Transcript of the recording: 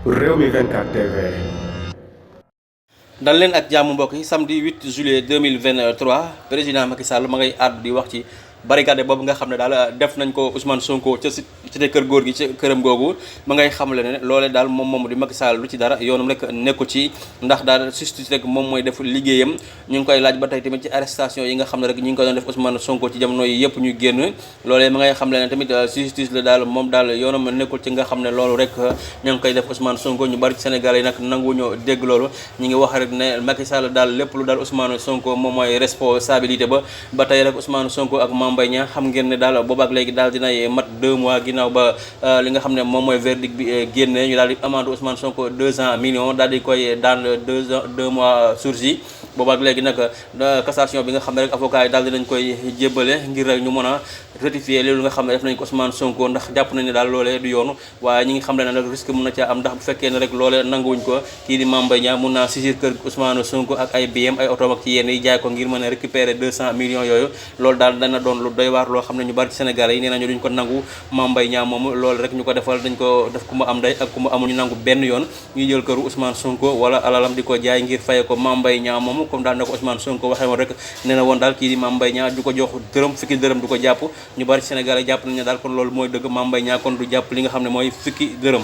Rewmi 24 TV. dal leen ak jàmm mbokk yi samedi 8 juillet 2023 président Macky Sall ma ngay àddu di wax ci barricade boobu nga xam ne daal def nañ ko Ousmane Sonko ca cité kër góor gi ca këram googu ma ngay xamle ne loolee daal moom di Macky Sall lu ci dara yoonam rek nekku ci ndax daal justice rek moom mooy def liggéeyam. ñu ngi koy laaj ba tey tamit ci arrestation yi nga xam ne rek ñu ngi ko doon def Ousmane Sonko ci jamono yi yëpp ñu génn loolee ma ngay xamle ne tamit justice la daal moom daal yoonam nekkul ci nga xam ne loolu rek ña ngi koy def Ousmane Sonko ñu bari ci Sénégal yi nag nanguwuñu dégg loolu ñu ngi wax rek ne Macky Sall daal lépp lu daal Ousmane Sonko moom mooy responsabilité ba tey rek Ousmane Sonko ak Mame Mbaye Niang xam ngeen ne daal boobaak léegi daal dinay mat 2 mois ginnaaw ba li nga xam ne moom mooy verdict bi génne ñu daal di amende Ousmane Sonko 200 millions daal di koy daan 2 mois sursis boobaak léegi nag cassation bi nga xam ne rek avocat yi daal dinañ koy jébbale ngir rek ñu mën a ratifier loolu nga xam ne def nañ ko Ousmane Sonko ndax jàpp nañ ne daal loolee du yoonu waaye ñi ngi xam ne nag risque mën na caa am ndax bu fekkee ne rek loolee nanguwuñ ko kii di Mame Mbaye Niang mun naa saisir kër Ousmane Sonko ak ay biem ay otom ak ci yenn yi jaay ko ngir mën a récupérer 200 millions yooyu loolu daal dana doon lu doy waar loo xam ne ñu bari ci Sénégal yi nee nañu duñ ko nangu Mame Mbaye Niang moom loolu rek ñu ko defal dañ ko def ku mu am ndey ak ku mu amul ñu nangu benn yoon ñuy jël këru Ousmane Sonko wala alalam di ko jaay ngir faye ko Mame Mbaye Niang moom comme daal na ko Ousmane Sonko waxee woon rek nee na woon daal kii di Mame Mbaye Niang du ko jox dërëm fukki dërëm du ko jàpp ñu bari ci Sénégal yi jàpp nañ ne daal kon loolu mooy dëgg Mame Mbaye Niang kon du jàpp li nga xam ne mooy fukki dërëm